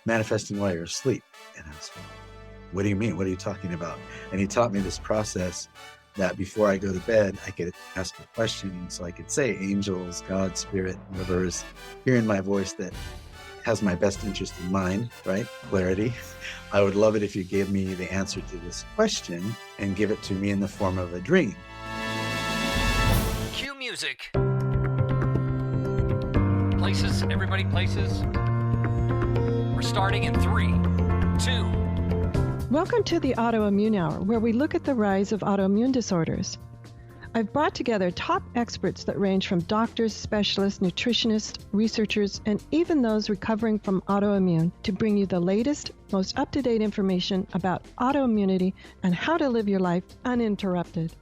manifesting while you're asleep. And I was like, what do you mean? What are you talking about? And he taught me this process that before I go to bed, I could ask a question. So I could say angels, God, spirit, whoever is hearing my voice that has my best interest in mind, right? Clarity. I would love it if you gave me the answer to this question and give it to me in the form of a dream. Cue music. Places, everybody places. We're starting in 3, 2. Welcome to the Autoimmune Hour, where we look at the rise of autoimmune disorders. I've brought together top experts that range from doctors, specialists, nutritionists, researchers, and even those recovering from autoimmune to bring you the latest, most up-to-date information about autoimmunity and how to live your life uninterrupted.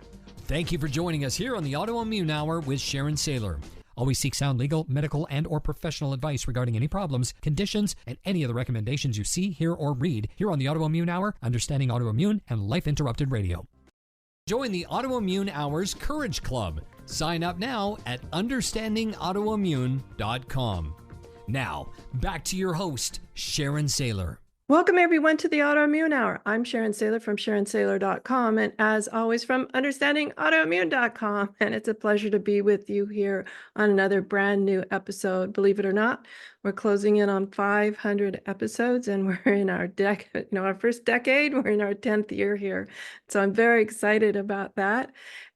Thank you for joining us here on the Autoimmune Hour with Sharon Sayler. Always seek sound legal, medical, and or professional advice regarding any problems, conditions, and any of the recommendations you see, hear, or read here on the Autoimmune Hour, Understanding Autoimmune, and Life Interrupted Radio. Join the Autoimmune Hour's Courage Club. Sign up now at understandingautoimmune.com. Now, back to your host, Sharon Sayler. Welcome, everyone, to the Autoimmune Hour. I'm Sharon Sayler from SharonSayler.com, and as always, from UnderstandingAutoimmune.com. And it's a pleasure to be with you here on another brand new episode. Believe it or not, we're closing in on 500 episodes, and we're in our our first decade. We're in our 10th year here. So I'm very excited about that.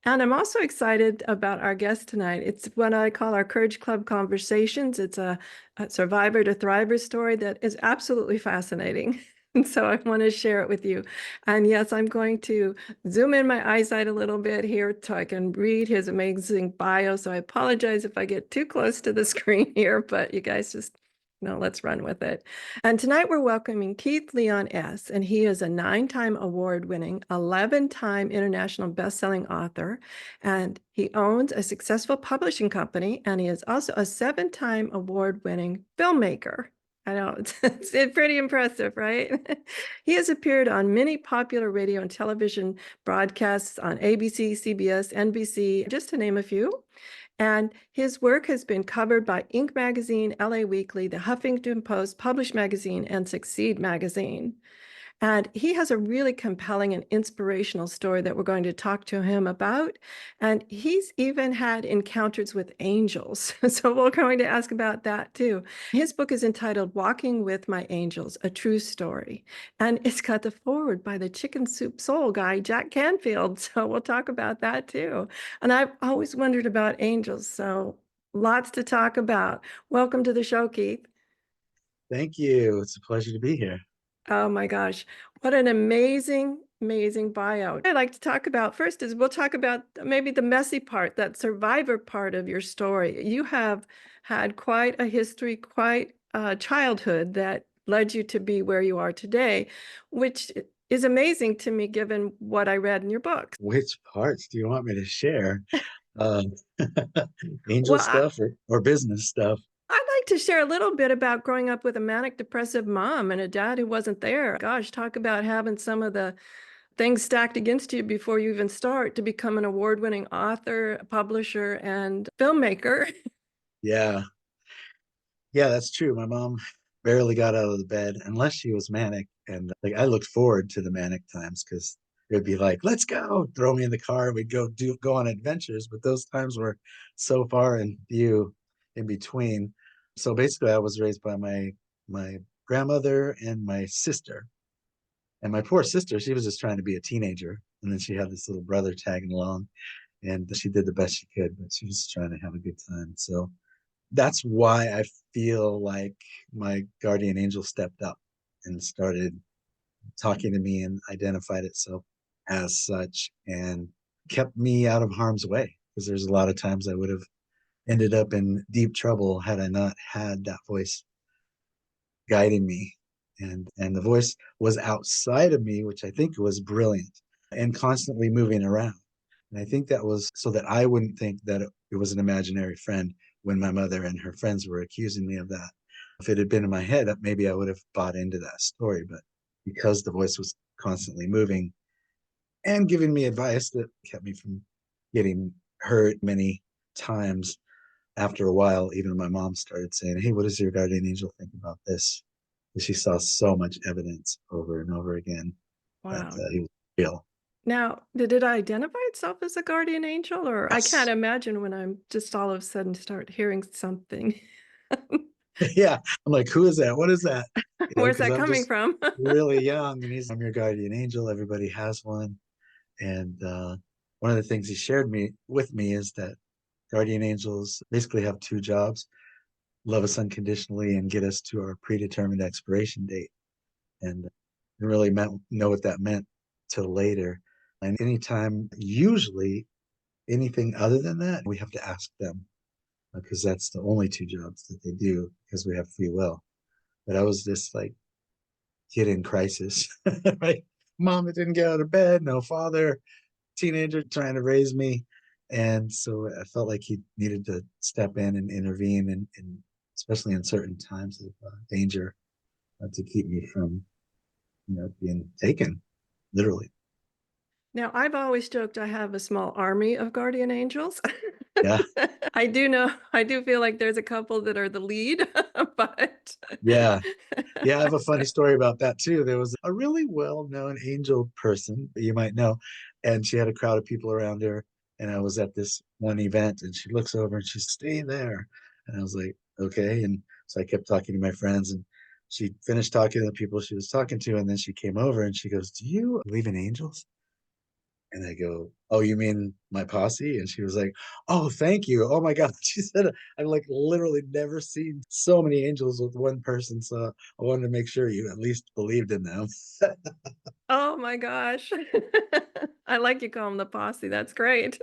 And I'm also excited about our guest tonight. It's what I call our Courage Club Conversations. It's a survivor to thriver story that is absolutely fascinating. And so I want to share it with you. And yes, I'm going to zoom in my eyesight a little bit here so I can read his amazing bio. So I apologize if I get too close to the screen here, but you guys just let's run with it. And tonight we're welcoming Keith Leon S., and he is a 9-time award-winning, 11-time international best-selling author, and he owns a successful publishing company, and he is also a 7-time award-winning filmmaker. I know, it's pretty impressive, right? He has appeared on many popular radio and television broadcasts on ABC, CBS, NBC, just to name a few. And his work has been covered by Inc. magazine, LA Weekly, the Huffington Post, Publish magazine, and Succeed magazine. And he has a really compelling and inspirational story that we're going to talk to him about. And he's even had encounters with angels. So we're going to ask about that too. His book is entitled Walking with My Angels, A True Story. And it's got the foreword by the Chicken Soup Soul guy, Jack Canfield. So we'll talk about that too. And I've always wondered about angels. So lots to talk about. Welcome to the show, Keith. Thank you. It's a pleasure to be here. Oh my gosh, what an amazing bio. I'd like to talk about first is we'll talk about maybe the messy part, that survivor part of your story. You have had quite a history, quite a childhood that led you to be where you are today, which is amazing to me given what I read in your book. Which parts do you want me to share? Angel Well, stuff or business stuff? I'd like to share a little bit about growing up with a manic-depressive mom and a dad who wasn't there. Gosh, talk about having some of the things stacked against you before you even start to become an award-winning author, publisher, and filmmaker. Yeah, that's true. My mom barely got out of the bed unless she was manic. And like I looked forward to the manic times because it would be like, let's go, throw me in the car. We'd go on adventures. But those times were so far and few in between. So basically I was raised by my grandmother and my sister. And my poor sister, she was just trying to be a teenager. And then she had this little brother tagging along. And she did the best she could, but she was trying to have a good time. So that's why I feel like my guardian angel stepped up and started talking to me and identified itself as such and kept me out of harm's way. Because there's a lot of times I would have ended up in deep trouble had I not had that voice guiding me. And the voice was outside of me, which I think was brilliant and constantly moving around. And I think that was so that I wouldn't think that it was an imaginary friend when my mother and her friends were accusing me of that. If it had been in my head, maybe I would have bought into that story. But because the voice was constantly moving and giving me advice that kept me from getting hurt many times, after a while, even my mom started saying, hey, what does your guardian angel think about this? She saw so much evidence over and over again that Wow. he was real. Now, did it identify itself as a guardian angel? Or I can't Yes. imagine when I'm just all of a sudden start hearing something. Yeah. I'm like, who is that? What is that? Where's Because that I'm coming just from? really young, and I'm your guardian angel. Everybody has one. And one of the things he shared with me is that guardian angels basically have two jobs: love us unconditionally and get us to our predetermined expiration date. And I really know what that meant till later. And anytime, usually anything other than that, we have to ask them, because that's the only two jobs that they do, because we have free will. But I was this like kid in crisis, right? Mom didn't get out of bed, no father, teenager trying to raise me. And so I felt like he needed to step in and intervene, and especially in certain times of danger, to keep me from, being taken, literally. Now, I've always joked I have a small army of guardian angels. Yeah, I do feel like there's a couple that are the lead, but yeah, yeah. I have a funny story about that too. There was a really well-known angel person that you might know, and she had a crowd of people around her. And I was at this one event, and she looks over and she's, "Stay there." And I was like, "Okay." And so I kept talking to my friends, and she finished talking to the people she was talking to, and then she came over and she goes, "Do you believe in angels?" And I go, "Oh, you mean my posse?" And she was like, "Oh, thank you. Oh my God." She said, "I've like literally never seen so many angels with one person. So I wanted to make sure you at least believed in them." oh my gosh. I like you call them the posse. That's great.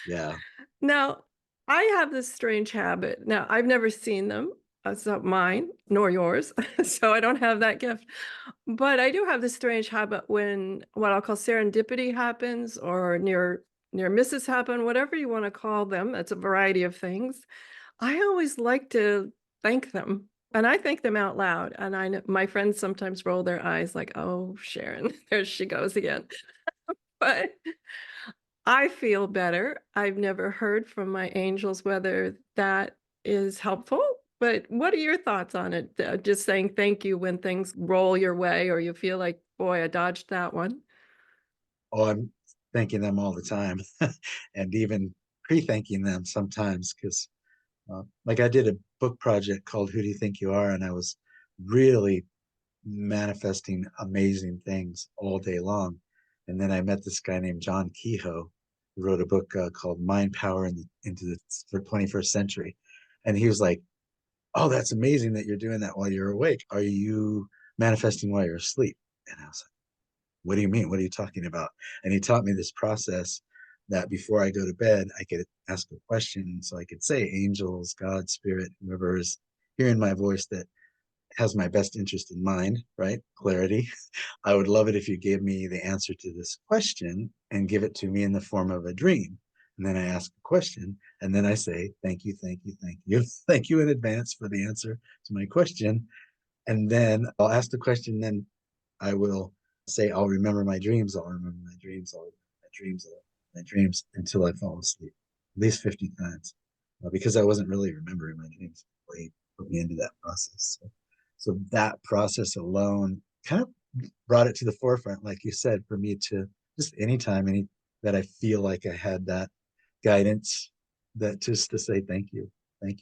Yeah. Now, I have this strange habit. Now, I've never seen them. It's not mine nor yours. So I don't have that gift. But I do have this strange habit when what I'll call serendipity happens or near misses happen, whatever you want to call them. It's a variety of things. I always like to thank them. And I thank them out loud. And I know my friends sometimes roll their eyes like, oh, Sharon, there she goes again. But I feel better. I've never heard from my angels whether that is helpful. But what are your thoughts on it? Just saying thank you when things roll your way or you feel like, boy, I dodged that one. Oh, I'm thanking them all the time, and even pre-thanking them sometimes, because like I did a book project called "Who Do You Think You Are?" and I was really manifesting amazing things all day long. And then I met this guy named John Kehoe, who wrote a book called Mind Power into the for 21st Century. And he was like, "Oh, that's amazing that you're doing that while you're awake. Are you manifesting while you're asleep?" And I was like, "What do you mean? What are you talking about?" And he taught me this process that before I go to bed, I could ask a question. So I could say, "Angels, God, Spirit, whoever is hearing my voice that has my best interest in mind," right? Clarity. "I would love it if you gave me the answer to this question and give it to me in the form of a dream." And then I ask a question, and then I say, "Thank you, thank you, thank you." "Thank you in advance for the answer to my question." And then I'll ask the question, then I will say, "I'll remember my dreams, I'll remember my dreams, I'll remember my dreams, I'll remember my dreams," until I fall asleep, at least 50 times, because I wasn't really remembering my dreams before he put me into that process. So that process alone kind of brought it to the forefront, like you said, for me to just anytime, that I feel like I had that guidance, that just to say thank you, and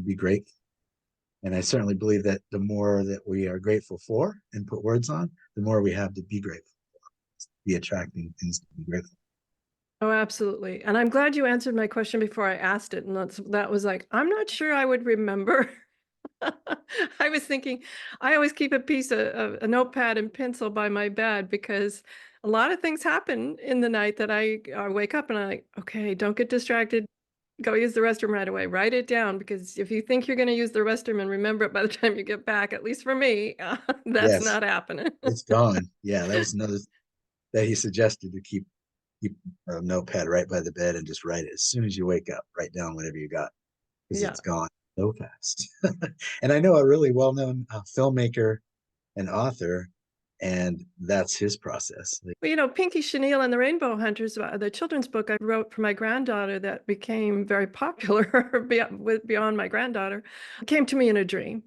be grateful. And I certainly believe that the more that we are grateful for and put words on, the more we have to be grateful, be attracting things to be grateful. Oh, absolutely. And I'm glad you answered my question before I asked it. And that was like, I'm not sure I would remember. I was thinking, I always keep a piece of a notepad and pencil by my bed because a lot of things happen in the night that I wake up and I'm like, okay, don't get distracted. Go use the restroom right away. Write it down because if you think you're going to use the restroom and remember it by the time you get back, at least for me, that's Yes, not happening. it's gone. Yeah, that was another that he suggested, to keep a notepad right by the bed and just write it as soon as you wake up. Write down whatever you got, because Yeah. it's gone so fast. And I know a really well-known filmmaker and author, and that's his process. Like, Well, Pinky Chenille and the Rainbow Hunters, the children's book I wrote for my granddaughter that became very popular beyond my granddaughter, came to me in a dream.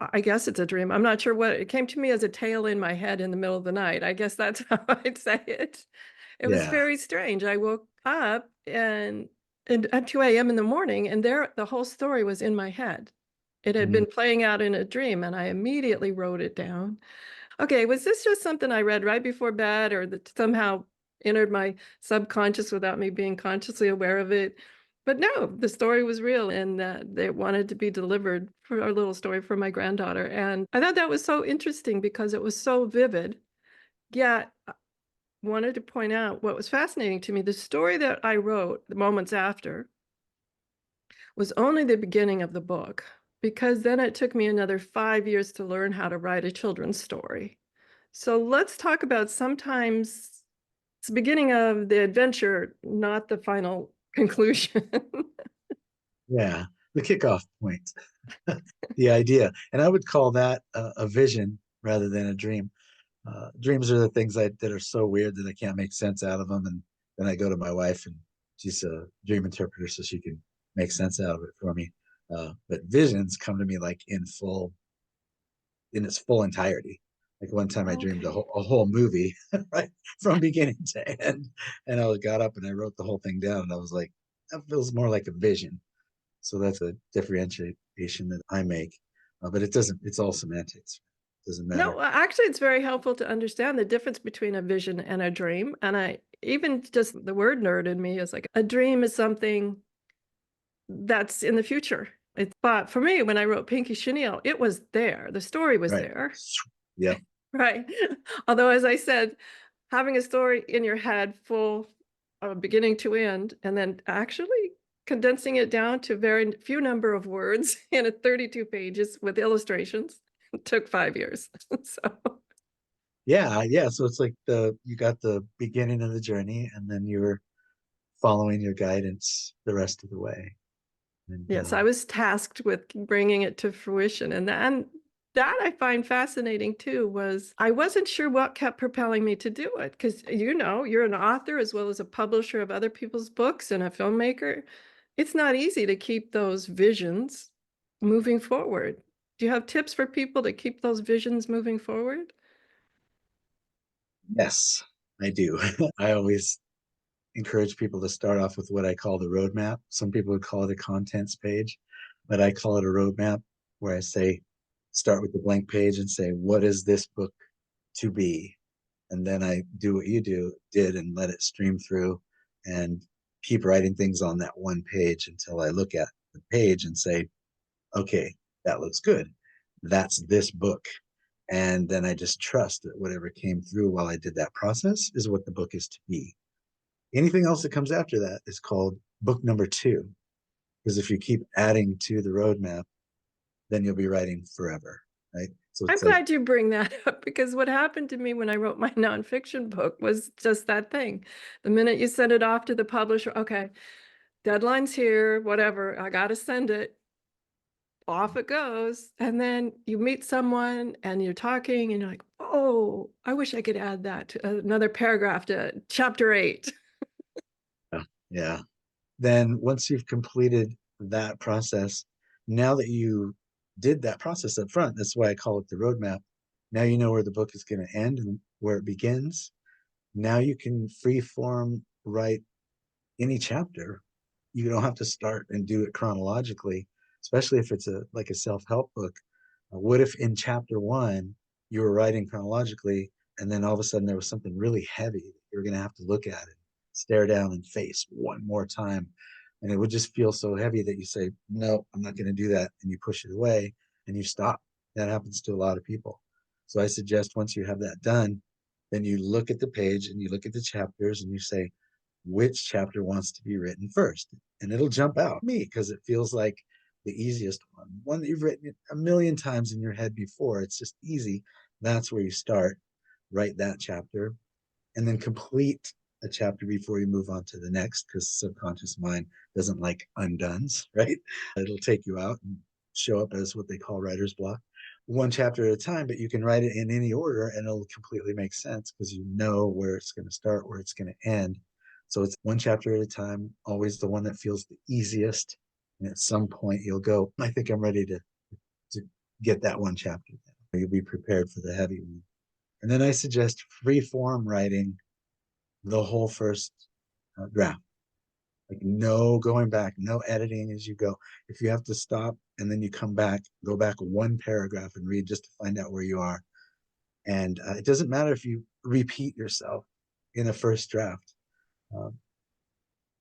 I guess it's a dream. I'm not sure what it came to me as a tale in my head in the middle of the night. I guess that's how I'd say it. It was Yeah. very strange. I woke up and at 2 a.m. in the morning, and there the whole story was in my head. It had Mhm. been playing out in a dream, and I immediately wrote it down. Okay, was this just something I read right before bed or that somehow entered my subconscious without me being consciously aware of it? But no, the story was real and they wanted to be delivered for a little story for my granddaughter. And I thought that was so interesting because it was so vivid. Yet, I wanted to point out what was fascinating to me. The story that I wrote the moments after was only the beginning of the book because then it took me another 5 years to learn how to write a children's story. So let's talk about sometimes it's the beginning of the adventure, not the final conclusion. Yeah. The kickoff point, the idea. And I would call that a vision rather than a dream. Dreams are the things that are so weird that I can't make sense out of them. And then I go to my wife, and she's a dream interpreter, so she can make sense out of it for me. But visions come to me like in its full entirety. Like one time I dreamed Okay. a whole movie, right, from beginning to end. And I got up and I wrote the whole thing down, and I was like, that feels more like a vision. So that's a differentiation that I make. But it doesn't, it's all semantics. It doesn't matter. No, actually, it's very helpful to understand the difference between a vision and a dream. And I even just the word nerd in me is like a dream is something that's in the future. But for me, when I wrote Pinky Chenille, it was there. The story was Right. there. Yeah. Right. Although, as I said, having a story in your head full beginning to end, and then actually condensing it down to very few number of words in a 32 pages with illustrations took 5 years. So, Yeah. Yeah. So it's like you got the beginning of the journey, and then you were following your guidance the rest of the way. And yes, I was tasked with bringing it to fruition. And that I find fascinating too was I wasn't sure what kept propelling me to do it because you're an author as well as a publisher of other people's books and a filmmaker. It's not easy to keep those visions moving forward. Do you have tips for people to keep those visions moving forward? yes, I do. I always encourage people to start off with what I call the roadmap. Some people would call it a contents page, but I call it a roadmap, where I say, start with the blank page and say, what is this book to be? And then I do what you did and let it stream through and keep writing things on that one page until I look at the page and say, okay, that looks good. That's this book. And then I just trust that whatever came through while I did that process is what the book is to be. Anything else that comes after that is called book number two. Because if you keep adding to the roadmap, then you'll be writing forever, right? So I'm it's like, glad you bring that up because what happened to me when I wrote my nonfiction book was just that thing. The minute you send it off to the publisher, okay, deadline's here, whatever, I got to send it. Off it goes. And then you meet someone and you're talking and you're like, oh, I wish I could add that to another paragraph to chapter 8. yeah. Then once you've completed that process, now that you did that process up front, that's why I call it the roadmap. Now you know where the book is going to end and where it begins. Now you can free form write any chapter. You don't have to start and do it chronologically, especially if it's a self-help book. What if in chapter one you were writing chronologically, and then all of a sudden there was something really heavy that you're going to have to look at it, stare down and face one more time, and it would just feel so heavy that you say, no, I'm not going to do that, and you push it away and you stop. That happens to a lot of people. So I suggest once you have that done, then you look at the page and you look at the chapters and you say, which chapter wants to be written first? And it'll jump out me because it feels like the easiest one that you've written a million times in your head before. It's just easy. That's where you start. Write that chapter and then complete a chapter before you move on to the next, because subconscious mind doesn't like undones, right? It'll take you out and show up as what they call writer's block. One chapter at a time, but you can write it in any order and it'll completely make sense because you know where it's going to start, where it's going to end. So it's one chapter at a time, always the one that feels the easiest. And at some point you'll go, I think I'm ready to get that one chapter down. You'll be prepared for the heavy one. And then I suggest free form writing the whole first draft. Like no going back, no editing as you go. If you have to stop and then you come back, go back one paragraph and read just to find out where you are. And it doesn't matter if you repeat yourself in a first draft. Um,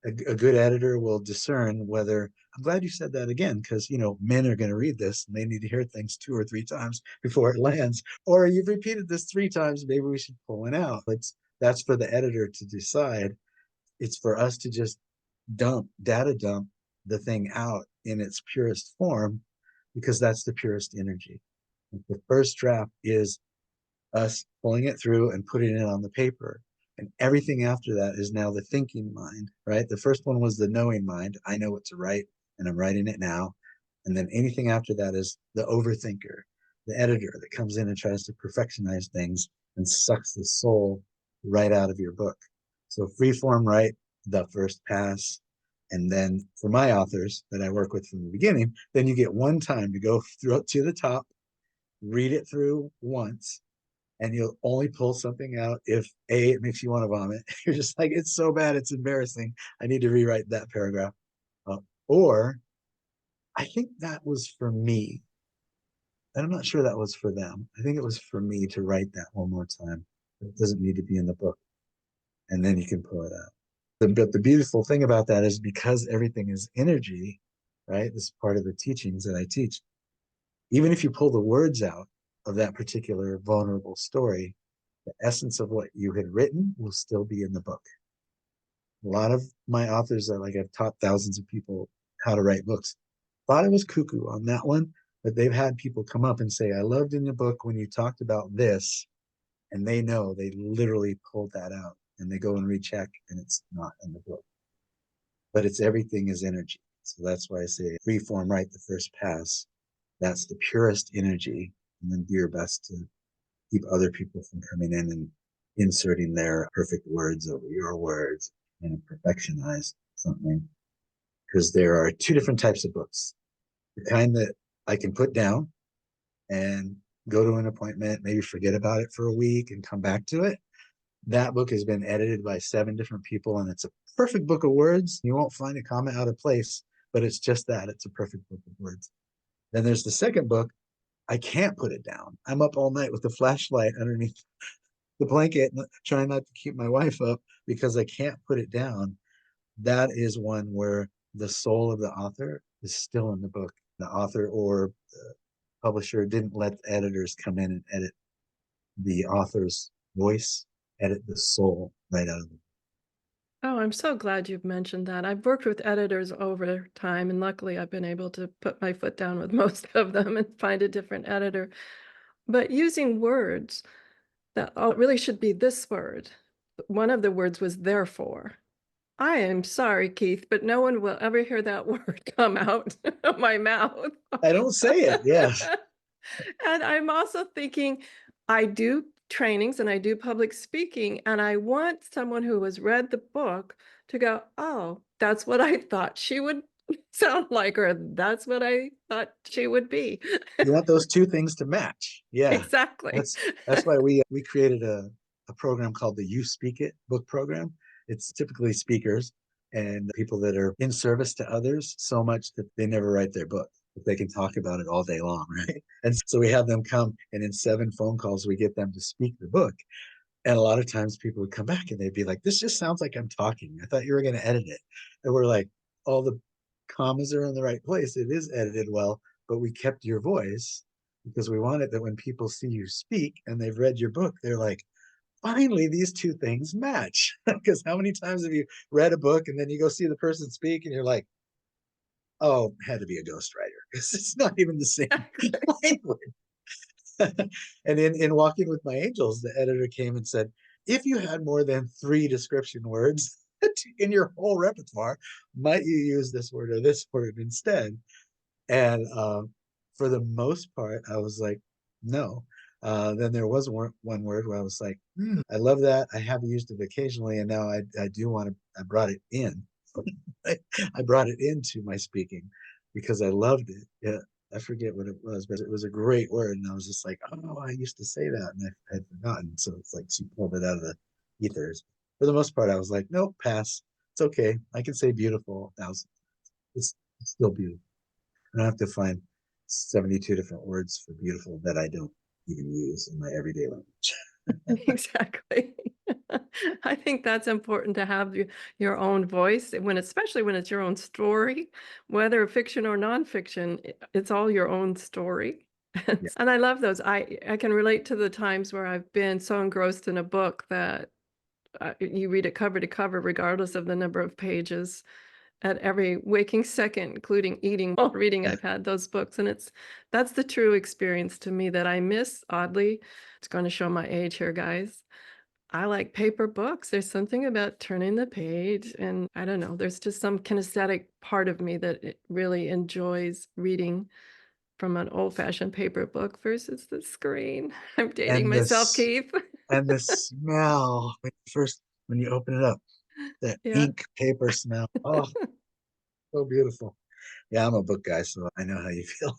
a good editor will discern whether, I'm glad you said that again, because men are going to read this and they need to hear things 2 or 3 times before it lands. Or you've repeated this 3 times, maybe we should pull it out. That's for the editor to decide. It's for us to just data dump the thing out in its purest form, because that's the purest energy. The first draft is us pulling it through and putting it on the paper. And everything after that is now the thinking mind, right? The first one was the knowing mind. I know what to write and I'm writing it now. And then anything after that is the overthinker, the editor that comes in and tries to perfectionize things and sucks the soul right out of your book. So freeform write the first pass. And then for my authors that I work with from the beginning, then you get one time to go through to the top, read it through once, and you'll only pull something out if it makes you want to vomit. You're just like, it's so bad, it's embarrassing, I need to rewrite that paragraph. Or I think that was for me, and I'm not sure that was for them. I think it was for me to write that one more time. It doesn't need to be in the book, and then you can pull it out. But the beautiful thing about that is, because everything is energy, right? This is part of the teachings that I teach. Even if you pull the words out of that particular vulnerable story, the essence of what you had written will still be in the book. A lot of my authors that I've taught thousands of people how to write books, thought I was cuckoo on that one, but they've had people come up and say, I loved in your book when you talked about this, and they know they literally pulled that out, and they go and recheck and it's not in the book. But it's everything is energy. So that's why I say freeform write the first pass. That's the purest energy, and then do your best to keep other people from coming in and inserting their perfect words over your words and perfectionize something. Because there are 2 different types of books. The kind that I can put down and go to an appointment, maybe forget about it for a week and come back to it. That book has been edited by 7 different people, and it's a perfect book of words. You won't find a comma out of place, but it's just that. It's a perfect book of words. Then there's the second book. I can't put it down. I'm up all night with a flashlight underneath the blanket, trying not to keep my wife up because I can't put it down. That is one where the soul of the author is still in the book. The author or the publisher didn't let the editors come in and edit the author's voice, edit the soul right out of it. Oh, I'm so glad you've mentioned that. I've worked with editors over time, and luckily I've been able to put my foot down with most of them and find a different editor. But using words that really should be this word. One of the words was therefore. I am sorry, Keith, but no one will ever hear that word come out of my mouth. I don't say it. Yes. And I'm also thinking, I do trainings and I do public speaking, and I want someone who has read the book to go, oh, that's what I thought she would sound like, or that's what I thought she would be. You want those 2 things to match. Yeah. Exactly. That's why we created a program called the You Speak It book program. It's typically speakers and people that are in service to others so much that they never write their book, but they can talk about it all day long, right? And so we have them come, and in 7 phone calls, we get them to speak the book. And a lot of times people would come back and they'd be like, this just sounds like I'm talking. I thought you were going to edit it. And we're like, all the commas are in the right place. It is edited well, but we kept your voice because we wanted that when people see you speak and they've read your book, they're like, finally, these 2 things match. Because how many times have you read a book and then you go see the person speak and you're like, oh, had to be a ghostwriter because it's not even the same language. And in Walking with My Angels, the editor came and said, if you had more than 3 description words in your whole repertoire, might you use this word or this word instead? And for the most part, I was like, no. Then there was one word where I was like, I love that. I have used it occasionally, and now I do want to, I brought it in. I brought it into my speaking because I loved it. Yeah. I forget what it was, but it was a great word. And I was just like, oh, I used to say that. And I had forgotten. So it's like she pulled it out of the ethers. For the most part, I was like, nope, pass. It's okay. I can say beautiful 1,000. It's still beautiful. I don't have to find 72 different words for beautiful that I don't even use in my everyday language. Exactly. I think that's important to have your own voice when, especially when it's your own story, whether fiction or nonfiction, it's all your own story. Yeah. And I love those. I can relate to the times where I've been so engrossed in a book that you read it cover to cover, regardless of the number of pages. At every waking second, including eating while reading, Yeah. I've had those books, and that's the true experience to me that I miss, oddly. It's going to show my age here, guys. I like paper books. There's something about turning the page, and I don't know, there's just some kinesthetic part of me that it really enjoys reading from an old-fashioned paper book versus the screen. I'm dating And myself, this Keith. and the smell when you open it up, that Yeah. ink paper smell. Oh, so beautiful. Yeah, I'm a book guy, so I know how you feel.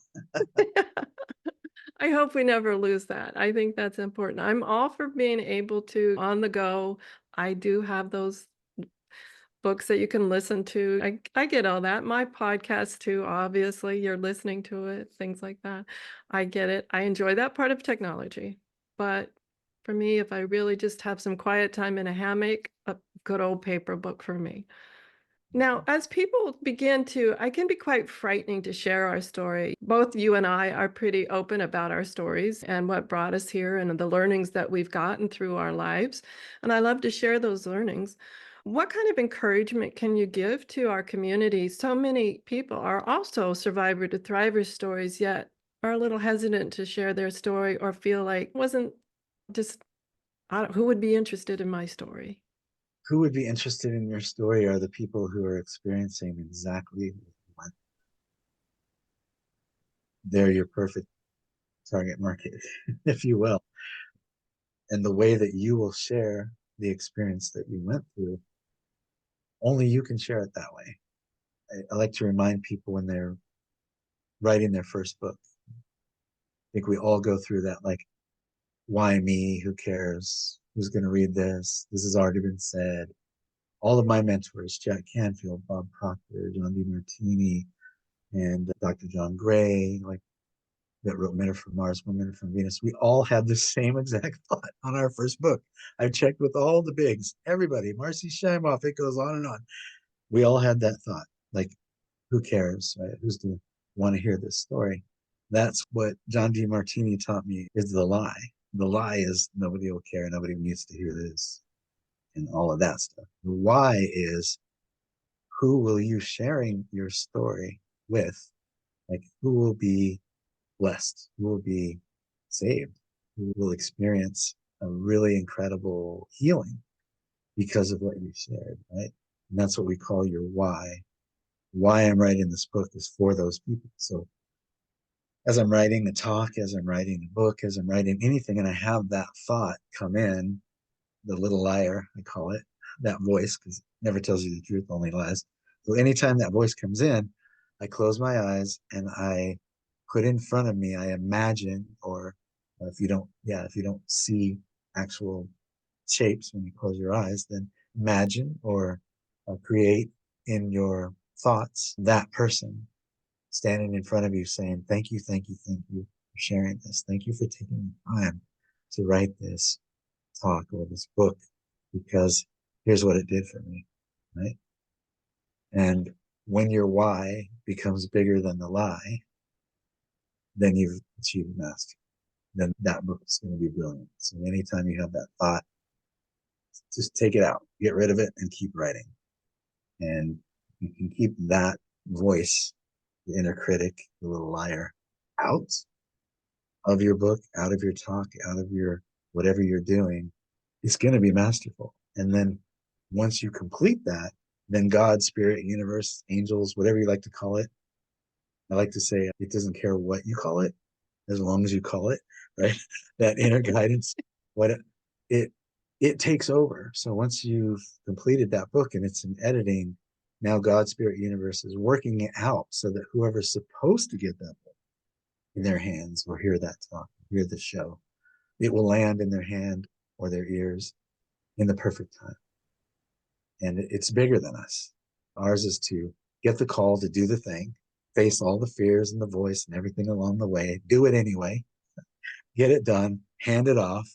I hope we never lose that. I think that's important. I'm all for being able to on the go. I do have those books that you can listen to. I get all that. My podcast too, obviously. You're listening to it, things like that. I get it. I enjoy that part of technology. But for me, if I really just have some quiet time in a hammock, a good old paper book for me. Now, as people begin to, I can be quite frightening to share our story. Both you and I are pretty open about our stories and what brought us here and the learnings that we've gotten through our lives. And I love to share those learnings. What kind of encouragement can you give to our community? So many people are also survivor to thriver stories, yet are a little hesitant to share their story or feel like wasn't just, I don't, who would be interested in my story? Who would be interested in your story are the people who are experiencing exactly what they're your perfect target market, if you will. And the way that you will share the experience that you went through, only you can share it that way. I like to remind people when they're writing their first book. I think we all go through that, like, why me? Who cares? Who's going to read this? This has already been said. All of my mentors, Jack Canfield, Bob Proctor, John DeMartini, and Dr. John Gray, like that wrote Men Are From Mars, Women Are From Venus. We all had the same exact thought on our first book. I've checked with all the bigs, everybody, Marcy Shimoff, it goes on and on. We all had that thought, like, who cares, right? Who's going to want to hear this story? That's what John DeMartini taught me is the lie. The lie is nobody will care, nobody needs to hear this, and all of that stuff. The why is who will you sharing your story with? Like, who will be blessed? Who will be saved? Who will experience a really incredible healing because of what you shared, right? And that's what we call your why. Why I'm writing this book is for those people. So as I'm writing the talk, as I'm writing the book, as I'm writing anything, and I have that thought come in, the little liar, I call it, that voice, because it never tells you the truth, only lies. So anytime that voice comes in, I close my eyes and I put in front of me, I imagine, or if you don't see actual shapes when you close your eyes, then imagine or create in your thoughts that person standing in front of you saying, thank you, thank you, thank you for sharing this. Thank you for taking the time to write this talk or this book because here's what it did for me, right? And when your why becomes bigger than the lie, then you've achieved mastery. Then that book is going to be brilliant. So anytime you have that thought, just take it out, get rid of it, and keep writing. And you can keep that voice, the inner critic, the little liar, out of your book, out of your talk, out of your whatever you're doing. It's going to be masterful. And then once you complete that, then God, spirit, universe, angels, whatever you like to call it, I like to say it doesn't care what you call it, as long as you call it, right? That inner guidance, what it takes over. So once you've completed that book and it's in editing, now God, spirit, universe is working it out so that whoever's supposed to get that book in their hands or hear that talk, hear the show. It will land in their hand or their ears in the perfect time. And it's bigger than us. Ours is to get the call to do the thing, face all the fears and the voice and everything along the way, do it anyway, get it done, hand it off,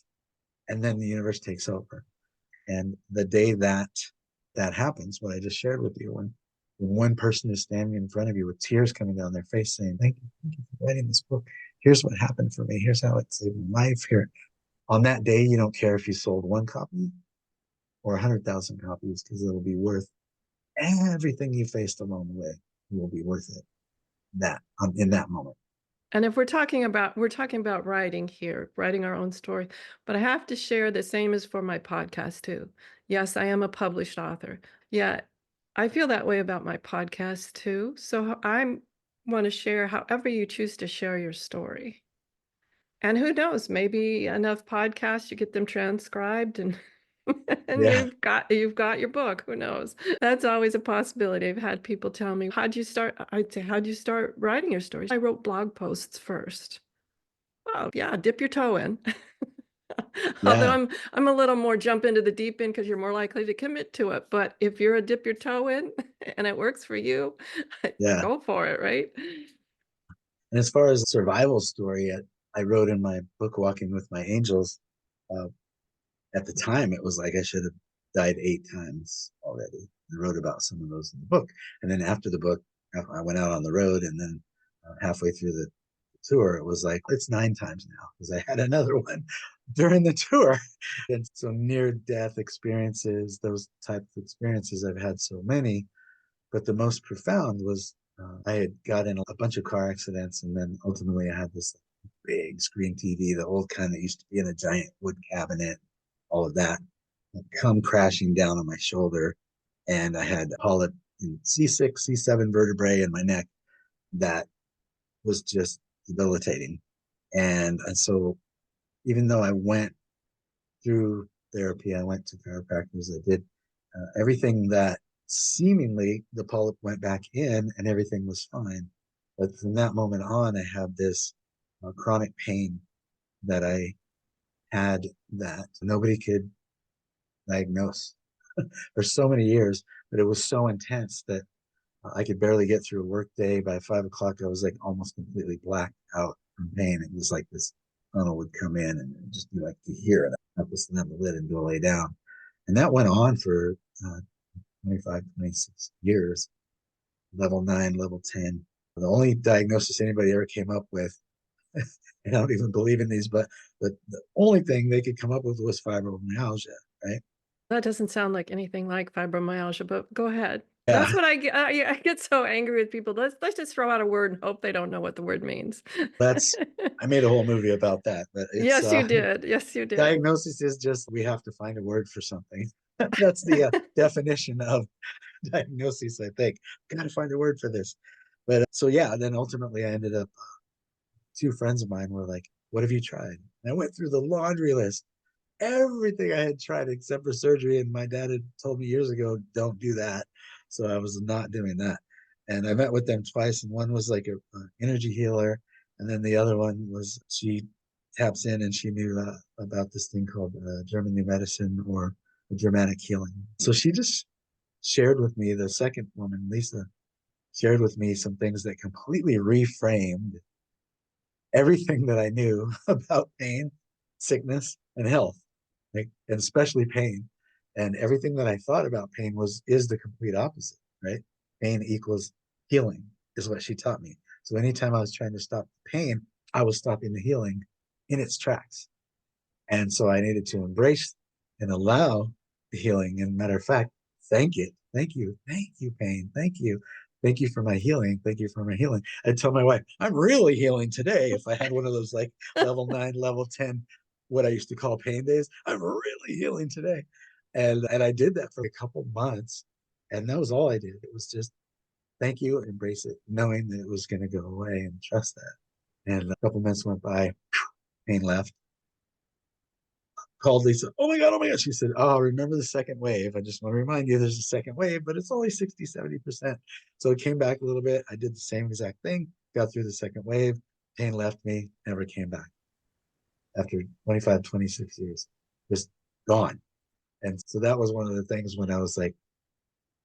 and then the universe takes over. And the day that that happens, what I just shared with you, when one person is standing in front of you with tears coming down their face saying, thank you for writing this book. Here's what happened for me. Here's how it saved my life. Here, on that day, you don't care if you sold one copy or 100,000 copies, because it'll be worth everything you faced along the way. It will be worth it. That in that moment. And if we're talking about writing here, writing our own story, but I have to share the same as for my podcast too. Yes, I am a published author. Yeah, I feel that way about my podcast too. So I want to share however you choose to share your story. And who knows, maybe enough podcasts, you get them transcribed and and Yeah, you've got your book. Who knows? That's always a possibility. I've had people tell me, how'd you start? I'd say, how'd you start writing your stories? I wrote blog posts first. Oh, yeah, dip your toe in. Although yeah, I'm a little more jump into the deep end because you're more likely to commit to it. But if you're a dip your toe in and it works for you, yeah. go for it, right? And as far as the survival story, I wrote in my book, Walking with My Angels, uh, at the time, it was like I should have died 8 times already. I wrote about some of those in the book. And then after the book, I went out on the road, and then halfway through the tour, it was like, it's 9 times now, because I had another one during the tour. And so near death experiences, those types of experiences, I've had so many. But the most profound was I had got in a bunch of car accidents, and then ultimately I had this big screen TV, the old kind that used to be in a giant wood cabinet, all of that, come crashing down on my shoulder. And I had polyp in C6, C7 vertebrae in my neck that was just debilitating. And so even though I went through therapy, I went to chiropractors, I did everything that seemingly the polyp went back in and everything was fine. But from that moment on, I have this chronic pain that I had that nobody could diagnose for so many years, but it was so intense that I could barely get through a work day. By 5 o'clock, I was like almost completely blacked out from pain. It was like this tunnel would come in and just be like to hear it. I have to slam the lid and go lay down. And that went on for 25, 26 years, level 9, level 10. The only diagnosis anybody ever came up with, and I don't even believe in these, but the only thing they could come up with was fibromyalgia, right? That doesn't sound like anything like fibromyalgia, but go ahead. Yeah, That's what I get. I get so angry with people. Let's just throw out a word and hope they don't know what the word means. that's, I made a whole movie about that, but it's Yes, you did. Yes, you did. diagnosis is just we have to find a word for something. That's the definition of diagnosis, I think. Got to find a word for this. But so, yeah, then ultimately I ended up, 2 friends of mine were like, what have you tried? And I went through the laundry list, everything I had tried except for surgery. And my dad had told me years ago, don't do that. So I was not doing that. And I met with them twice, and one was like an energy healer. And then the other one was she taps in and she knew about this thing called German New Medicine or Germanic healing. So she just shared with me, the second woman, Lisa, shared with me some things that completely reframed everything that I knew about pain, sickness, and health, like, and especially pain. And everything that I thought about pain is the complete opposite, right? Pain equals healing is what she taught me. So anytime I was trying to stop the pain, I was stopping the healing in its tracks. And so I needed to embrace and allow the healing. And matter of fact, thank it. Thank you, pain. Thank you for my healing. Thank you for my healing. I tell my wife, I'm really healing today. If I had one of those like level 9, level 10, what I used to call pain days, I'm really healing today. And I did that for a couple months. And that was all I did. It was just thank you, embrace it, knowing that it was going to go away and trust that. And a couple months went by, pain left. Called Lisa. Oh my God, oh my God. She said, oh, remember the second wave. I just want to remind you there's a second wave, but it's only 60, 70%. So it came back a little bit. I did the same exact thing, got through the second wave, pain left me, never came back. After 25, 26 years, just gone. And so that was one of the things when I was like,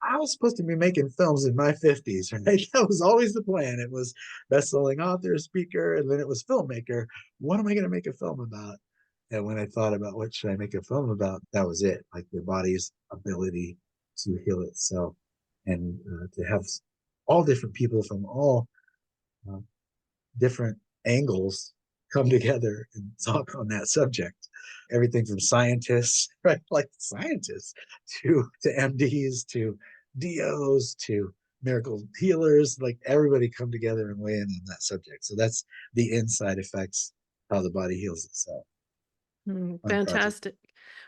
I was supposed to be making films in my 50s, right? That was always the plan. It was best-selling author, speaker, and then it was filmmaker. What am I going to make a film about? And when I thought about what should I make a film about, that was it. Like the body's ability to heal itself, and to have all different people from all uh, different angles come together and talk on that subject. Everything from scientists, right? Like scientists, to MDs, to DOs, to miracle healers, like everybody come together and weigh in on that subject. So that's the inside effects, how the body heals itself. Fun project. Fantastic.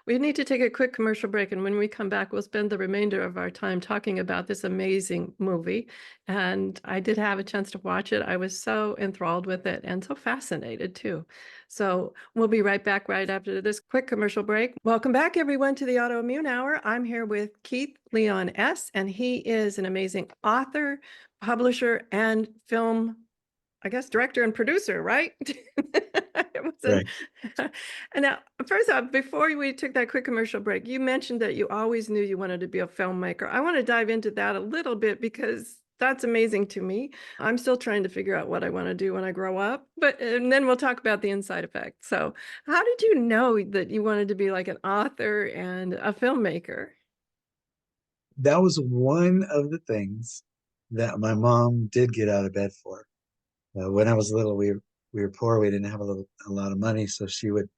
We need to take a quick commercial break, and when we come back, we'll spend the remainder of our time talking about this amazing movie. And I did have a chance to watch it. I was so enthralled with it and so fascinated too. So we'll be right back right after this quick commercial break. Welcome back, everyone, to the Autoimmune Hour. I'm here with Keith Leon S., and he is an amazing author, publisher, and film, I guess, director and producer, right? It was an, Right. and now, first off, before we took that quick commercial break, you mentioned that you always knew you wanted to be a filmmaker. I want to dive into that a little bit because that's amazing to me. I'm still trying to figure out what I want to do when I grow up, but and then we'll talk about the inside effects. So, how did you know that you wanted to be like an author and a filmmaker? That was one of the things that my mom did get out of bed for. When I was little, we were poor. We didn't have a lot of money, so she would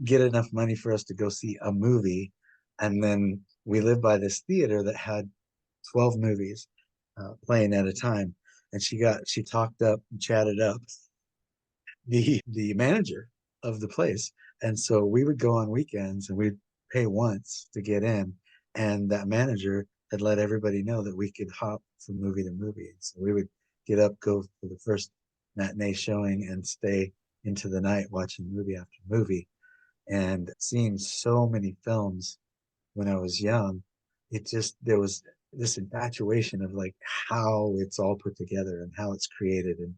get enough money for us to go see a movie, and then we lived by this theater that had 12 movies playing at a time, and she talked up and chatted up the manager of the place, and so we would go on weekends and we'd pay once to get in, and that manager had let everybody know that we could hop from movie to movie. So we would get up, go for the first matinee showing, and stay into the night watching movie after movie. And seeing so many films when I was young, it just, there was this infatuation of like how it's all put together and how it's created and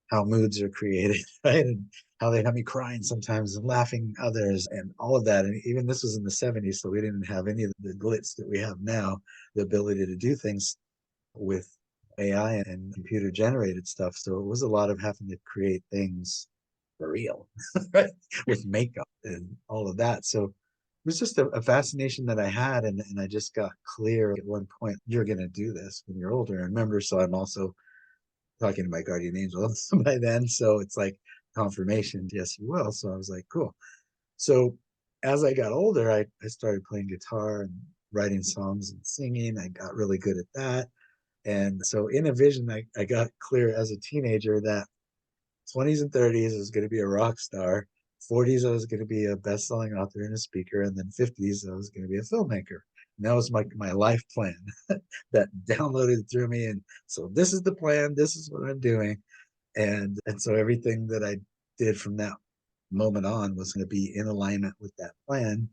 how moods are created, right? And how they have me crying sometimes and laughing others and all of that. And even this was in the 70s, so we didn't have any of the glitz that we have now, the ability to do things with AI and computer generated stuff. So it was a lot of having to create things for real, right? With makeup and all of that. So it was just a fascination that I had. And I just got clear at one point, you're going to do this when you're older. And remember, so I'm also talking to my guardian angel by then. So it's like confirmation, yes, you will. So I was like, cool. So as I got older, I started playing guitar and writing songs and singing. I got really good at that. And so in a vision, I got clear as a teenager that 20s and 30s I was going to be a rock star. 40s I was going to be a best-selling author and a speaker, and then 50s I was going to be a filmmaker. And that was my life plan that downloaded through me. And so this is the plan. This is what I'm doing. And so everything that I did from that moment on was going to be in alignment with that plan.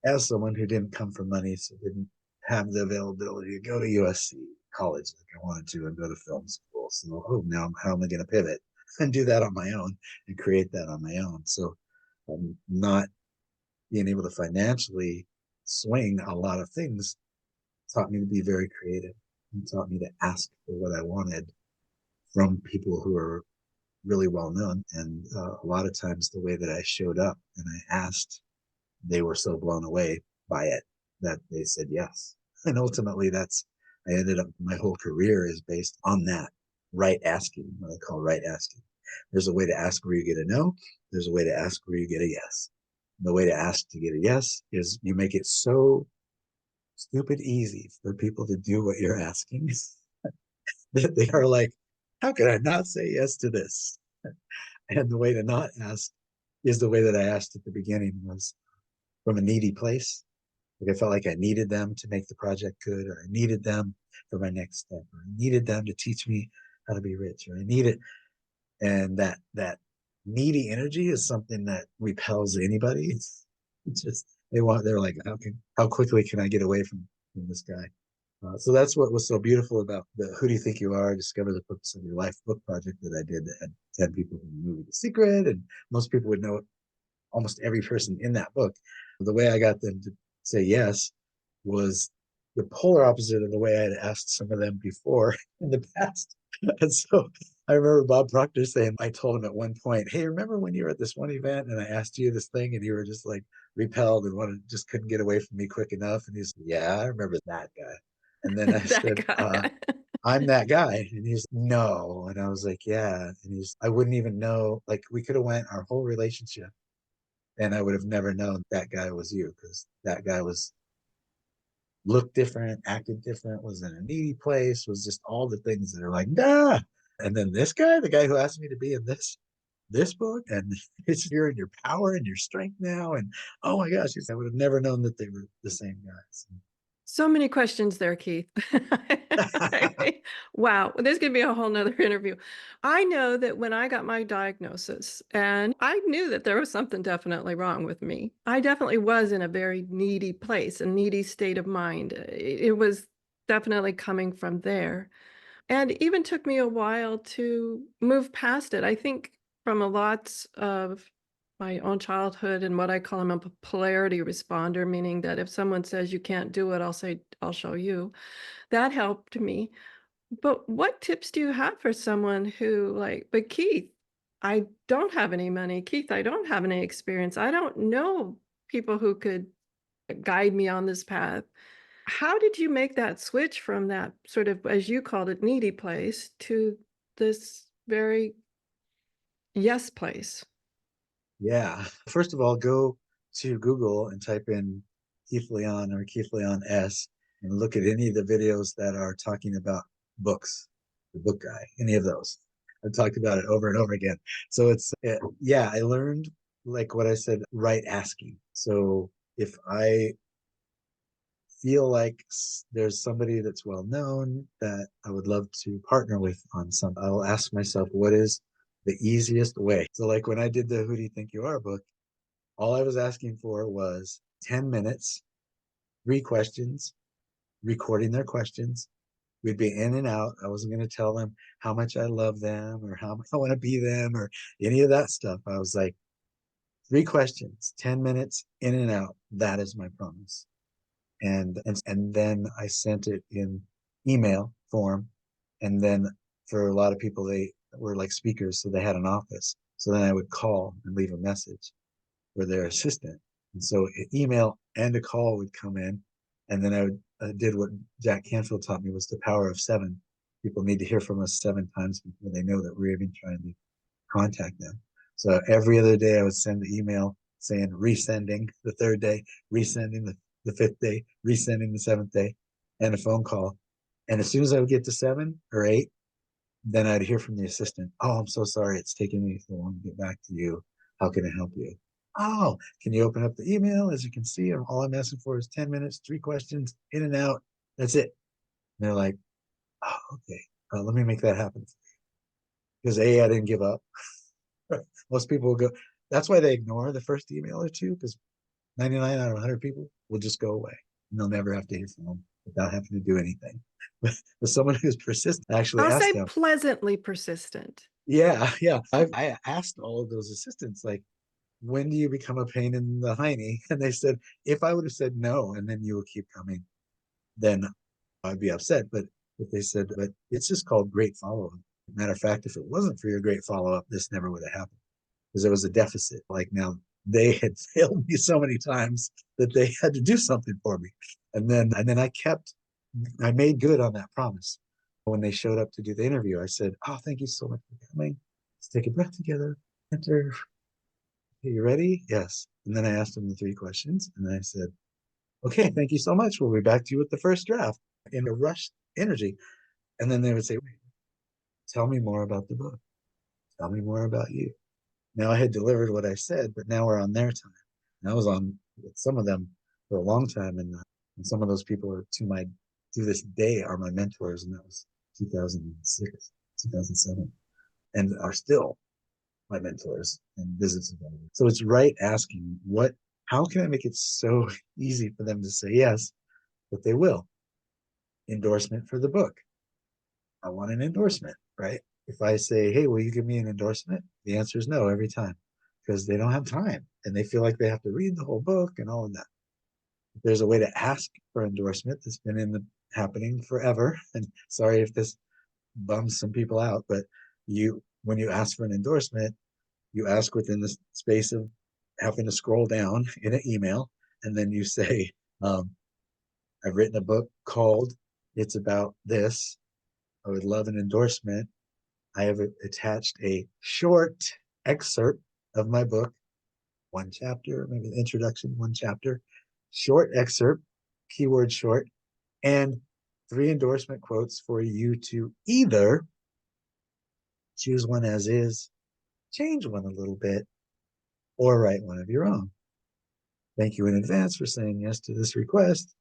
As someone who didn't come from money, so didn't have the availability to go to USC college like I wanted to and go to film school. So, now how am I going to pivot and do that on my own and create that on my own? So, not being able to financially swing a lot of things taught me to be very creative and taught me to ask for what I wanted from people who are really well known. And a lot of times, the way that I showed up and I asked, they were so blown away by it that they said yes. And ultimately, I ended up, my whole career is based on that right asking, what I call right asking. There's a way to ask where you get a no, there's a way to ask where you get a yes. The way to ask to get a yes is you make it so stupid easy for people to do what you're asking that they are like, how could I not say yes to this? And the way to not ask is the way that I asked at the beginning, was from a needy place. Like I felt like I needed them to make the project good, or I needed them for my next step, or I needed them to teach me how to be rich, or I needed, and that needy energy is something that repels anybody. It's just they're like, how quickly can I get away from this guy? So that's what was so beautiful about the Who Do You Think You Are? Discover the Purpose of Your Life book project that I did that had 10 people who knew The Secret, and most people would know almost every person in that book. The way I got them to say yes was the polar opposite of the way I had asked some of them before in the past. And so I remember Bob Proctor saying, I told him at one point, hey, remember when you were at this one event and I asked you this thing and you were just like repelled and wanted, just couldn't get away from me quick enough? And he's, yeah, I remember that guy. And then I That said, guy. I'm that guy. And he's, no. And I was like, yeah. And he's, I wouldn't even know, like we could have went our whole relationship and I would have never known that guy was you because that guy was looked different, acted different, was in a needy place, was just all the things that are like, nah. And then this guy, the guy who asked me to be in this book, and it's you're in your power and your strength now. And oh my gosh, I would have never known that they were the same guys. So many questions there, Keith. Wow, this could be a whole nother interview. I know that when I got my diagnosis, and I knew that there was something definitely wrong with me. I definitely was in a very needy place, a needy state of mind. It was definitely coming from there. And it even took me a while to move past it. I think from a lot of my own childhood and what I call I'm a polarity responder, meaning that if someone says you can't do it, I'll say, I'll show you. That helped me. But what tips do you have for someone who like, but Keith, I don't have any money. Keith, I don't have any experience. I don't know people who could guide me on this path. How did you make that switch from that sort of, as you called it, needy place to this very yes place? Yeah. First of all, go to Google and type in Keith Leon or Keith Leon S and look at any of the videos that are talking about books, the book guy, any of those. I've talked about it over and over again. So yeah, I learned like what I said, right asking. So if I feel like there's somebody that's well known that I would love to partner with on some, I'll ask myself, what is the easiest way? So like when I did the Who Do You Think You Are book, all I was asking for was 10 minutes, 3 questions, recording their questions. We'd be in and out. I wasn't going to tell them how much I love them or how I want to be them or any of that stuff. I was like, 3 questions, 10 minutes, in and out. That is my promise. And then I sent it in email form. And then for a lot of people, they were like speakers, so they had an office. So then I would call and leave a message for their assistant. And so an email and a call would come in. And then did what Jack Canfield taught me was the power of 7. People need to hear from us 7 times before they know that we're even trying to contact them. So every other day I would send the email saying resending the 3rd day, resending the 5th day, resending the 7th day, and a phone call. And as soon as I would get to 7 or 8, then I'd hear from the assistant, oh, I'm so sorry, it's taking me so long to get back to you. How can I help you? Oh, can you open up the email? As you can see, all I'm asking for is 10 minutes, 3 questions, in and out. That's it. And they're like, oh, okay, let me make that happen. Because A, I didn't give up. Most people will go, that's why they ignore the first email or two, because 99 out of 100 people will just go away and they'll never have to hear from them without having to do anything. But someone who's persistent, I actually I'll asked say them, pleasantly persistent. yeah, yeah. I asked all of those assistants, like, when do you become a pain in the hiney? And they said, if I would have said no, and then you will keep coming, then I'd be upset. But they said, but it's just called great follow-up. Matter of fact, if it wasn't for your great follow-up, this never would have happened because there was a deficit. Like now they had failed me so many times that they had to do something for me. And then I made good on that promise. When they showed up to do the interview, I said, oh, thank you so much for coming. Let's take a breath together. Enter. Okay, you ready? Yes. And then I asked them the 3 questions and I said, okay, thank you so much. We'll be back to you with the first draft in a rushed energy. And then they would say, wait, tell me more about the book. Tell me more about you. Now I had delivered what I said, but now we're on their time. And I was on with some of them for a long time. And some of those people are to this day are my mentors. And that was 2006, 2007, and are still my mentors and business advisors. So it's right asking how can I make it so easy for them to say yes, but they will. endorsement for the book. I want an endorsement, right? If I say, hey, will you give me an endorsement? The answer is no every time because they don't have time and they feel like they have to read the whole book and all of that. There's a way to ask for endorsement that's been happening forever. And sorry if this bums some people out, but when you ask for an endorsement, you ask within the space of having to scroll down in an email, and then you say, I've written a book called It's About This. I would love an endorsement. I have attached a short excerpt of my book, one chapter, maybe the introduction, one chapter, short excerpt, keyword short, and 3 endorsement quotes for you to either choose one as is, change one a little bit, or write one of your own. Thank you in advance for saying yes to this request.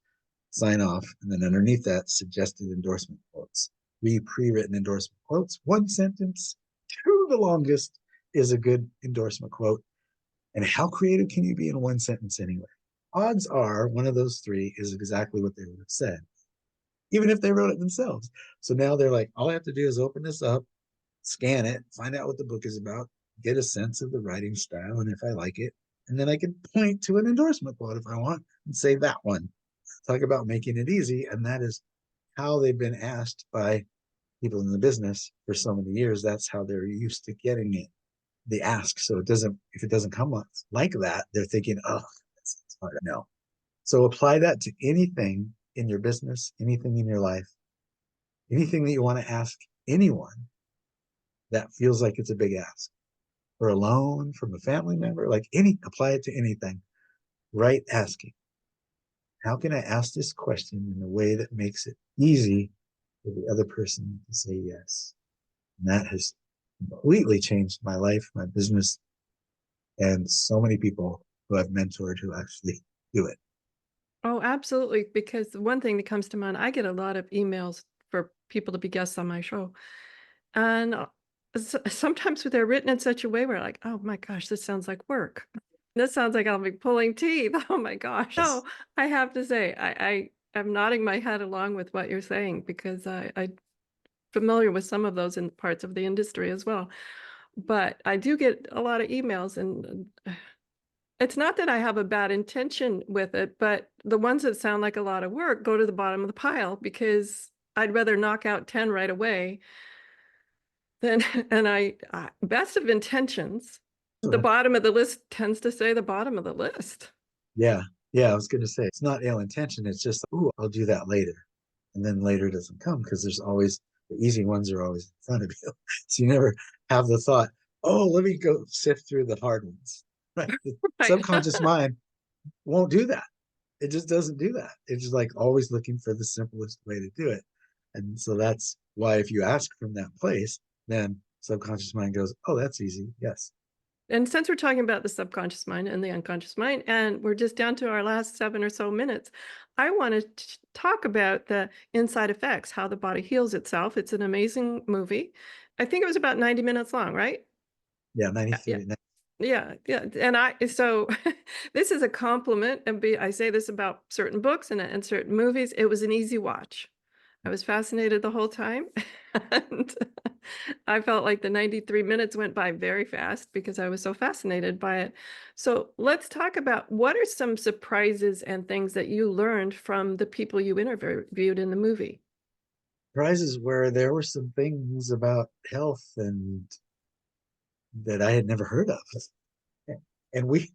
Sign off. And then underneath that, suggested endorsement quotes. 3 pre-written endorsement quotes, 1 sentence, 2 the longest is a good endorsement quote. And how creative can you be in 1 sentence anyway? Odds are one of those 3 is exactly what they would have said, even if they wrote it themselves. So now they're like, all I have to do is open this up, scan it, find out what the book is about, get a sense of the writing style, and if I like it, and then I can point to an endorsement quote if I want and say that one. Talk about making it easy, and that is how they've been asked by people in the business for so many years. That's how they're used to getting it, the ask. So if it doesn't come up like that, they're thinking, oh, that's hard. No. So apply that to anything in your business, anything in your life, anything that you want to ask anyone that feels like it's a big ask. For a loan from a family member, like apply it to anything. Right asking. How can I ask this question in a way that makes it easy for the other person to say yes? And that has completely changed my life, my business, and so many people who I've mentored who actually do it. Oh, absolutely. Because the one thing that comes to mind, I get a lot of emails for people to be guests on my show. And sometimes they're written in such a way where like, oh my gosh, this sounds like work. This sounds like I'll be pulling teeth. Oh my gosh. Yes. So I have to say, I am nodding my head along with what you're saying because I'm familiar with some of those in parts of the industry as well. But I do get a lot of emails and it's not that I have a bad intention with it, but the ones that sound like a lot of work go to the bottom of the pile because I'd rather knock out 10 right away than, and best of intentions, the bottom of the list tends to say the bottom of the list. Yeah. Yeah. I was going to say it's not ill intention. It's just, oh, I'll do that later. And then later doesn't come because there's always the easy ones are always in front of you. So you never have the thought, oh, let me go sift through the hard ones. Right. The Right. subconscious mind won't do that. It just doesn't do that. It's just like always looking for the simplest way to do it. And so that's why if you ask from that place, then subconscious mind goes, oh, that's easy. Yes. And since we're talking about the subconscious mind and the unconscious mind, and we're just down to our last 7 or so minutes, I want to talk about the inside effects, how the body heals itself. It's an amazing movie. I think it was about 90 minutes long, right? Yeah. Yeah. 93. Yeah, yeah, and so this is a compliment, and I say this about certain books and certain movies. It was an easy watch. I was fascinated the whole time, and I felt like the 93 minutes went by very fast because I was so fascinated by it. So let's talk about what are some surprises and things that you learned from the people you interviewed in the movie? Prizes where there were some things about health and that I had never heard of. And we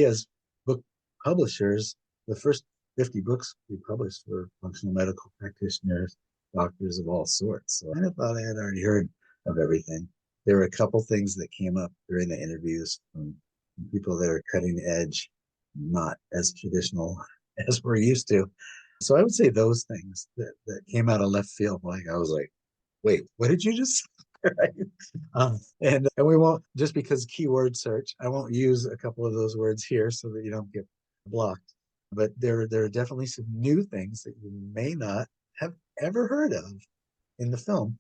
as book publishers, the first 50 books we published were functional medical practitioners, doctors of all sorts. So I thought I had already heard of everything. There were a couple things that came up during the interviews from people that are cutting edge, not as traditional as we're used to. So I would say those things that came out of left field. Like I was like, wait, what did you just say? Right? And we won't, just because keyword search, I won't use a couple of those words here so that you don't get blocked. But there are definitely some new things that you may not have ever heard of in the film.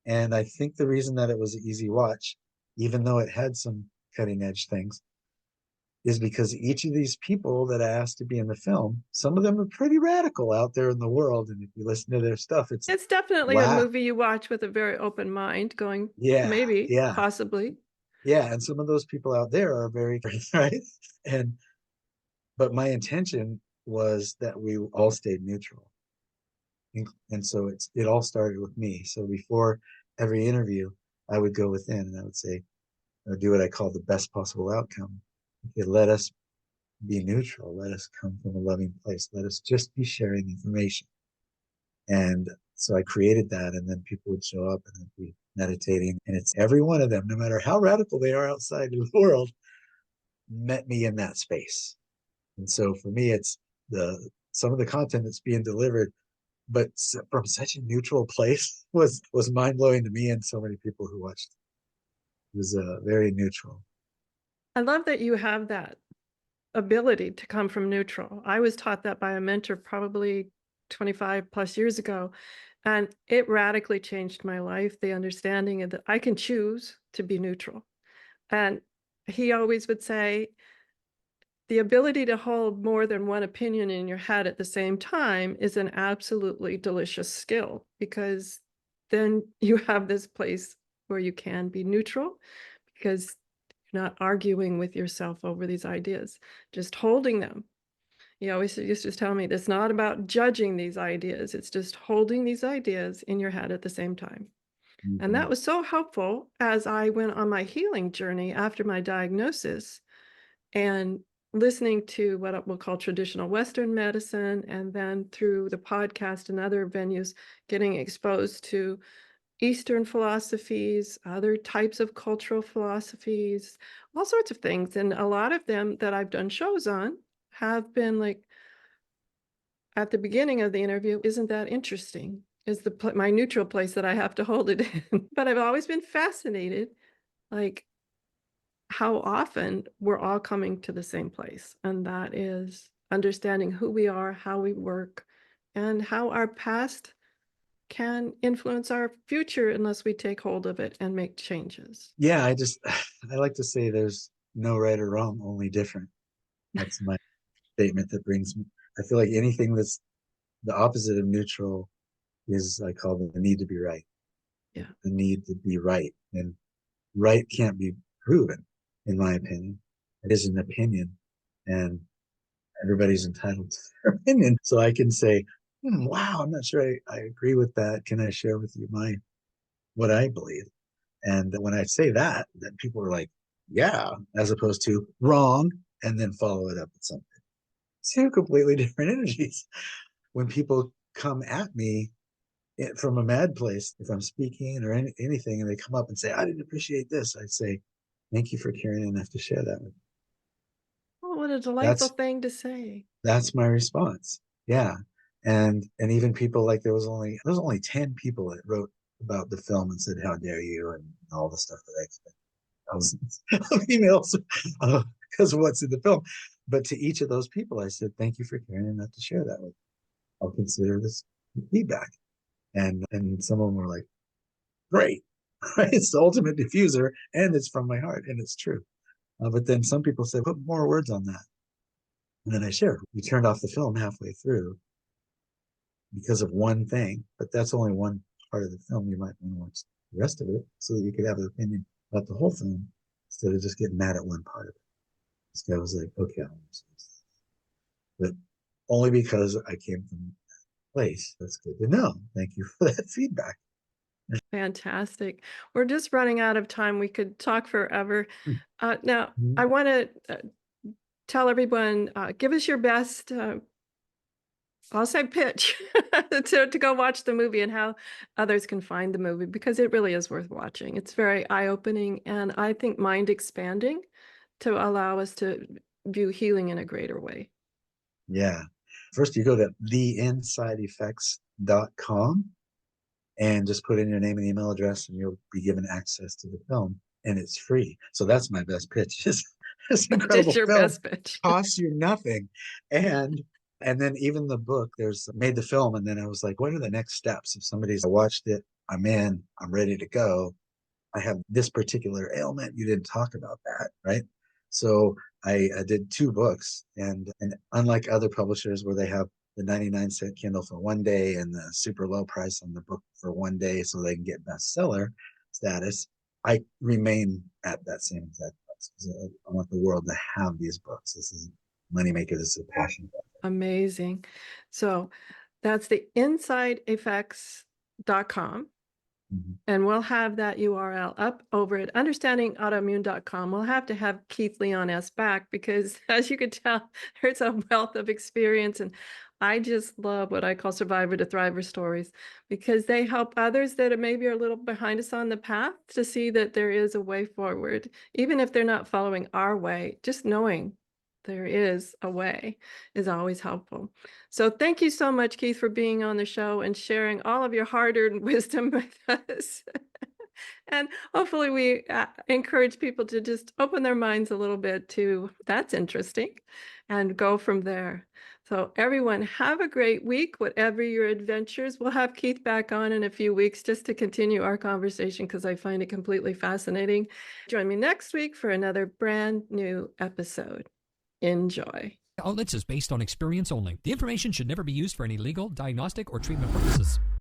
And I think the reason that it was an easy watch, even though it had some cutting edge things, is because each of these people that I asked to be in the film, some of them are pretty radical out there in the world. And if you listen to their stuff, it's definitely a wow. movie you watch with a very open mind, going, Yeah, maybe, yeah, possibly. yeah. And some of those people out there are very right. And but my intention was that we all stayed neutral. And so it all started with me. So before every interview, I would go within and I would say, or do what I call the best possible outcome. Okay, let us be neutral. Let us come from a loving place. Let us just be sharing information. And so I created that, and then people would show up and I'd be meditating. And it's every one of them, no matter how radical they are outside of the world, met me in that space. And so for me, it's the some of the content that's being delivered, but from such a neutral place was mind blowing to me and so many people who watched. It was very neutral. I love that you have that ability to come from neutral. I was taught that by a mentor probably 25 plus years ago, and it radically changed my life. The understanding of that I can choose to be neutral. And he always would say, the ability to hold more than one opinion in your head at the same time is an absolutely delicious skill, because then you have this place where you can be neutral, because you're not arguing with yourself over these ideas, just holding them. He always used to tell me, it's not about judging these ideas, it's just holding these ideas in your head at the same time. And Mm-hmm. that was so helpful as I went on my healing journey after my diagnosis, and listening to what we'll call traditional Western medicine, and then through the podcast and other venues, getting exposed to Eastern philosophies, other types of cultural philosophies, all sorts of things. And a lot of them that I've done shows on have been like, at the beginning of the interview, isn't that interesting? Is my neutral place that I have to hold it in. But I've always been fascinated, like, how often we're all coming to the same place, and that is understanding who we are, how we work, and how our past can influence our future unless we take hold of it and make changes. Yeah, I like to say there's no right or wrong, only different. That's my statement that brings me. I feel like anything that's the opposite of neutral is I call the need to be right. Yeah. The need to be right. And right can't be proven, in my opinion. It is an opinion. And everybody's entitled to their opinion. So I can say, wow, I'm not sure I agree with that. Can I share with you what I believe? And when I say that, then people are like, yeah, as opposed to wrong, and then follow it up with something. Two completely different energies. When people come at me from a mad place, if I'm speaking or anything, and they come up and say, I didn't appreciate this, I say, thank you for caring enough to share that with me. Oh, what a delightful That's thing to say. that's my response. Yeah. And even people like there was only 10 people that wrote about the film and said, how dare you, and all the stuff that I expect thousands of emails because of what's in the film. But to each of those people, I said, thank you for caring enough to share that with me. I'll consider this feedback. And some of them were like, great. It's the ultimate diffuser and it's from my heart and it's true. But then some people said, put more words on that. And then I shared, we turned off the film halfway through because of one thing, but that's only one part of the film. You might want to watch the rest of it so that you could have an opinion about the whole film instead of just getting mad at one part of it. This guy was like, okay, I'll watch this. But only because I came from that place. That's good to know. Thank you for that feedback. Fantastic. We're just running out of time. We could talk forever. Now, Mhm. I want to tell everyone, give us your best, I'll say pitch to go watch the movie, and how others can find the movie, because it really is worth watching. It's very eye-opening, and I think mind expanding, to allow us to view healing in a greater way. Yeah. First, you go to theinsideeffects.com and just put in your name and email address, and you'll be given access to the film, and it's free. So that's my best pitch. This Just incredible your film best pitch. costs you nothing, and then even the book. There's made the film, and then I was like, what are the next steps? If somebody's watched it, I'm in, I'm ready to go. I have this particular ailment. You didn't talk about that, right? So I did 2 books, and unlike other publishers where they have the 99-cent Kindle for one day and the super low price on the book for one day so they can get bestseller status, I remain at that same exact price because I want the world to have these books. This is moneymaker. This is a passion. Amazing. So that's the insideeffects.com. Mm-hmm. And we'll have that URL up over at understandingautoimmune.com. We'll have to have Keith Leon S. back because, as you can tell, there's a wealth of experience. And I just love what I call survivor to thriver stories because they help others that maybe are a little behind us on the path to see that there is a way forward. Even if they're not following our way, just knowing there is a way is always helpful. So thank you so much, Keith, for being on the show and sharing all of your hard-earned wisdom with us. And hopefully we encourage people to just open their minds a little bit to that's interesting and go from there. So everyone, have a great week, whatever your adventures. We'll have Keith back on in a few weeks just to continue our conversation because I find it completely fascinating. Join me next week for another brand new episode. Enjoy. Outlets is based on experience only. The information should never be used for any legal, diagnostic, or treatment purposes.